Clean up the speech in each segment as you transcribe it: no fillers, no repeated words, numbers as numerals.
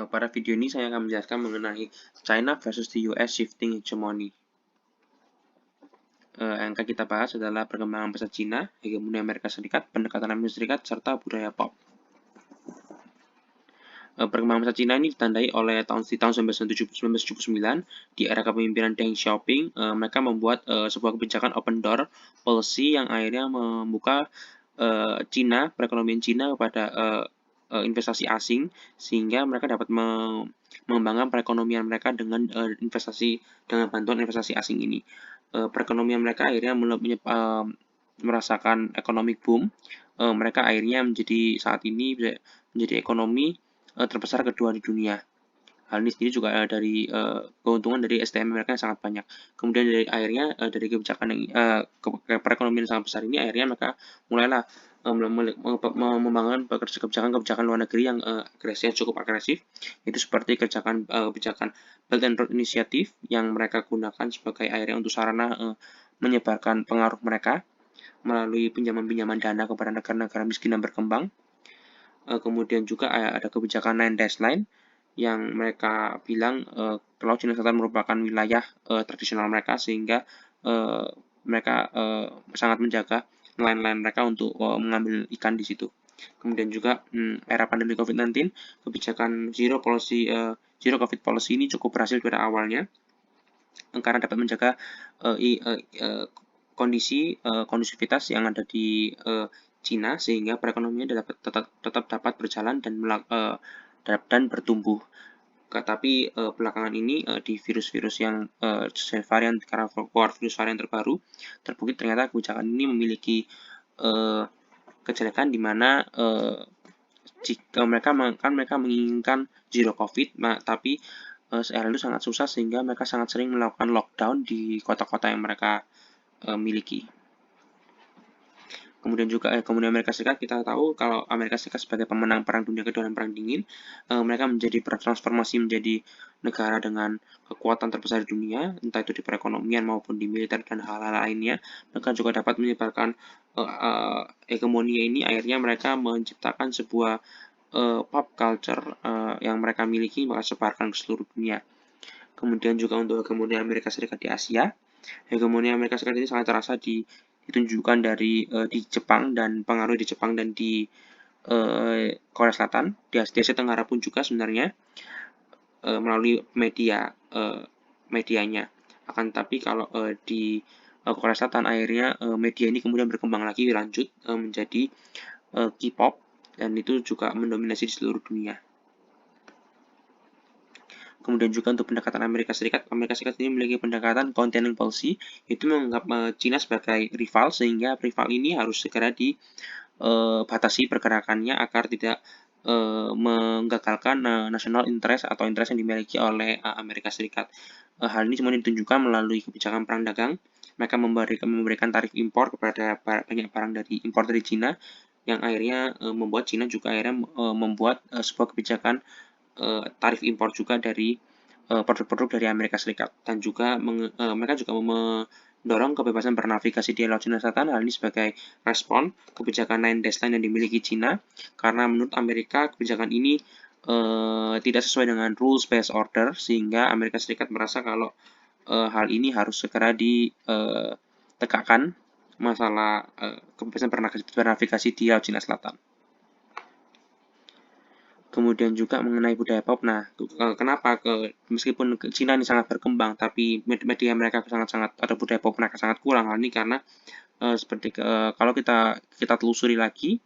Pada video ini saya akan menjelaskan mengenai China versus the US shifting hegemony. Yang akan kita bahas adalah perkembangan pasar Cina, hegemoni Amerika Serikat, pendekatan Amerika Serikat, serta budaya pop. Perkembangan pasar Cina ini ditandai oleh tahun 1979 di era kepemimpinan Deng Xiaoping. Mereka membuat sebuah kebijakan open door policy yang akhirnya membuka Cina, perekonomian Cina kepada investasi asing, sehingga mereka dapat mengembangkan perekonomian mereka dengan dengan bantuan investasi asing ini. Perekonomian mereka akhirnya merasakan economic boom. Mereka akhirnya saat ini menjadi ekonomi terbesar kedua di dunia. Hal ini sendiri juga dari keuntungan dari SDM mereka yang sangat banyak. Kemudian dari kebijakan perekonomian yang sangat besar ini, akhirnya mereka mulailah membangun kebijakan luar negeri yang cukup agresif. Itu seperti kebijakan Belt and Road Initiative yang mereka gunakan sebagai akhirnya untuk sarana menyebarkan pengaruh mereka melalui pinjaman-pinjaman dana kepada negara-negara miskin dan berkembang. Kemudian juga ada kebijakan Nine Dash Line yang mereka bilang Laut Cina Selatan merupakan wilayah tradisional mereka, sehingga mereka sangat menjaga nelayan-nelayan mereka untuk mengambil ikan di situ. Kemudian juga era pandemi COVID-19, kebijakan Zero COVID Policy ini cukup berhasil pada awalnya karena dapat menjaga kondusivitas yang ada di Cina, sehingga perekonomian tetap dapat berjalan dan bertumbuh. Tapi belakangan ini di virus-virus yang karena keluar virus varian terbaru, terbukti ternyata kebijakan ini memiliki kejelekan, di mana jika mereka menginginkan zero COVID, tapi itu sangat susah, sehingga mereka sangat sering melakukan lockdown di kota-kota yang mereka miliki. Kemudian Amerika Serikat, kita tahu kalau Amerika Serikat sebagai pemenang Perang Dunia Kedua dan Perang Dingin, mereka bertransformasi menjadi negara dengan kekuatan terbesar di dunia, entah itu di perekonomian maupun di militer dan hal-hal lainnya. Mereka juga dapat menyebarkan hegemonia ini. Akhirnya mereka menciptakan sebuah pop culture yang mereka miliki, mereka sebarkan ke seluruh dunia. Kemudian juga untuk hegemoni Amerika Serikat di Asia, hegemoni Amerika Serikat ini sangat terasa ditunjukkan di Jepang, dan pengaruh di Jepang dan di Korea Selatan, di Asia Tenggara pun juga sebenarnya melalui medianya. Akan tapi kalau di Korea Selatan, akhirnya media ini kemudian berkembang lagi, lanjut menjadi K-pop, dan itu juga mendominasi di seluruh dunia. Kemudian juga untuk pendekatan Amerika Serikat ini memiliki pendekatan containing policy, itu menganggap China sebagai rival, sehingga rival ini harus segera dibatasi pergerakannya agar tidak menggagalkan national interest atau interest yang dimiliki oleh Amerika Serikat. Hal ini cuma ditunjukkan melalui kebijakan perang dagang. Mereka memberikan tarif impor kepada banyak barang impor dari China, yang akhirnya membuat China juga akhirnya membuat sebuah kebijakan tarif impor juga dari produk-produk dari Amerika Serikat, dan juga mereka juga mendorong kebebasan bernavigasi di Laut Cina Selatan. Hal ini sebagai respon kebijakan Nine Dash Line yang dimiliki China, karena menurut Amerika kebijakan ini tidak sesuai dengan rules based order, sehingga Amerika Serikat merasa kalau hal ini harus segera ditegakkan, masalah kebebasan bernavigasi di Laut Cina Selatan. Kemudian juga mengenai budaya pop. Nah, kenapa meskipun Cina ini sangat berkembang, tapi media mereka sangat-sangat, atau budaya pop mereka sangat kurang. Hal ini karena kalau kita telusuri lagi,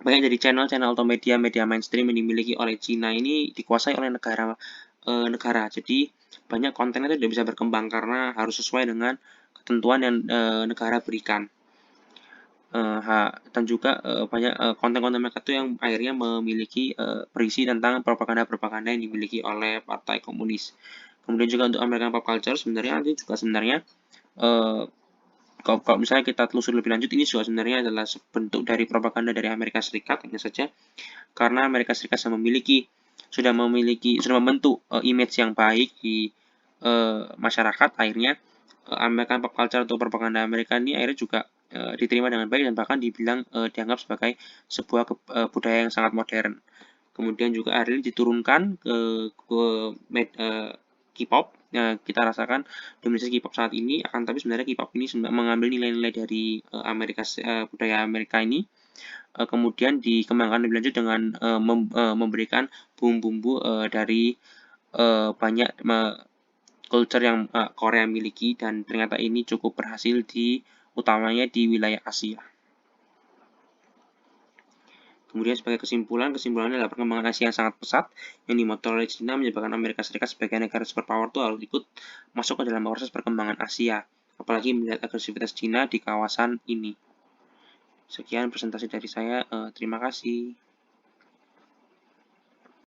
banyak dari channel-channel atau media mainstream yang dimiliki oleh Cina ini dikuasai oleh negara. Jadi banyak konten itu tidak bisa berkembang karena harus sesuai dengan ketentuan yang negara berikan. Dan juga banyak konten-konten mereka itu yang akhirnya memiliki berisi tentang propaganda-propaganda yang dimiliki oleh Partai Komunis. Kemudian juga untuk American Pop Culture, sebenarnya kalau misalnya kita telusuri lebih lanjut, ini juga sebenarnya adalah bentuk dari propaganda dari Amerika Serikat, hanya saja karena Amerika Serikat sudah membentuk image yang baik di masyarakat. Akhirnya American Pop Culture atau propaganda Amerika ini akhirnya juga diterima dengan baik, dan bahkan dianggap sebagai sebuah budaya yang sangat modern. Kemudian juga akhirnya diturunkan ke K-pop. Kita rasakan dominasi K-pop saat ini, akan tapi sebenarnya K-pop ini mengambil nilai-nilai dari budaya Amerika ini, kemudian dikembangkan lebih lanjut dengan memberikan bumbu-bumbu dari banyak culture yang Korea miliki, dan ternyata ini cukup berhasil utamanya di wilayah Asia. Kemudian sebagai kesimpulannya adalah perkembangan Asia yang sangat pesat yang dimotor oleh China menyebabkan Amerika Serikat sebagai negara superpower itu harus ikut masuk ke dalam proses perkembangan Asia, apalagi melihat agresivitas China di kawasan ini. Sekian presentasi dari saya, terima kasih.